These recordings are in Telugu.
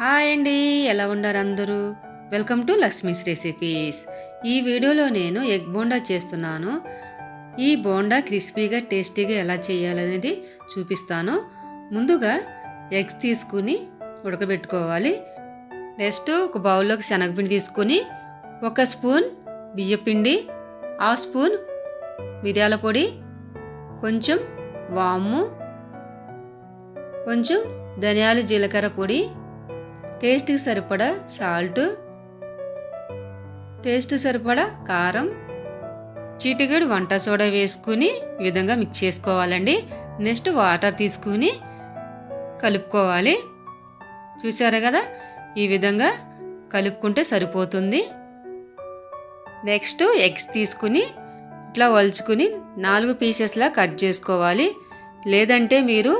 హాయ్ అండి, ఎలా ఉన్నారు అందరూ? Welcome to Lakshmi's recipes. ఈ వీడియోలో నేను ఎగ్ బోండా చేస్తున్నాను. ఈ బోండా క్రిస్పీగా టేస్టీగా ఎలా చేయాలనేది చూపిస్తాను. ముందుగా ఎగ్స్ తీసుకుని ఉడకబెట్టుకోవాలి. నెక్స్ట్ ఒక బౌల్లోకి శనగపిండి తీసుకుని 1 స్పూన్ బియ్యపిండి, 1/2 స్పూన్ మిరియాల పొడి, కొంచెం వాము, కొంచెం ధనియాలు జీలకర్ర పొడి, టేస్ట్కి సరిపడా సాల్ట్, టేస్ట్ సరిపడా కారం, చిటికెడు వంట సోడా వేసుకుని ఈ విధంగా మిక్స్ చేసుకోవాలండి. నెక్స్ట్ వాటర్ తీసుకుని కలుపుకోవాలి. చూసారా కదా, ఈ విధంగా కలుపుకుంటే సరిపోతుంది. నెక్స్ట్ ఎగ్స్ తీసుకుని ఇట్లా వలుచుకుని 4 పీసెస్లా కట్ చేసుకోవాలి. లేదంటే మీరు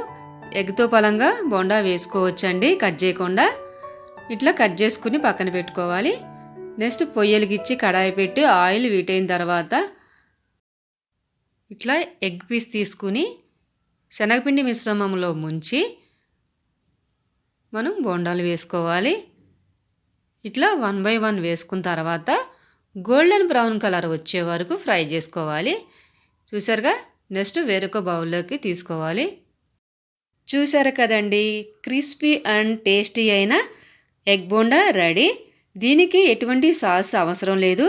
ఎగ్తో పలంగా బోండా వేసుకోవచ్చండి కట్ చేయకుండా. ఇట్లా కట్ చేసుకుని పక్కన పెట్టుకోవాలి. నెక్స్ట్ పొయ్యలిగిచ్చి కడాయి పెట్టి ఆయిల్ వీటైన తర్వాత ఇట్లా ఎగ్ పీస్ తీసుకుని శనగపిండి మిశ్రమంలో ముంచి మనం బోండాలు వేసుకోవాలి. ఇట్లా 1 బై 1 వేసుకున్న తర్వాత గోల్డెన్ బ్రౌన్ కలర్ వచ్చే వరకు ఫ్రై చేసుకోవాలి. చూసారుగా, నెక్స్ట్ వేరొక బౌల్లోకి తీసుకోవాలి. చూసారు కదండి, క్రిస్పీ అండ్ టేస్టీ అయిన ఎగ్ బోండా రెడీ. దీనికి ఎటువంటి సాస్ అవసరం లేదు.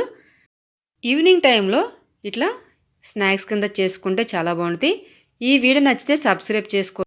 ఈవినింగ్ టైంలో ఇట్లా స్నాక్స్ కింద చేసుకుంటే చాలా బాగుంటుంది. ఈ వీడియో నచ్చితే సబ్స్క్రైబ్ చేసుకోండి.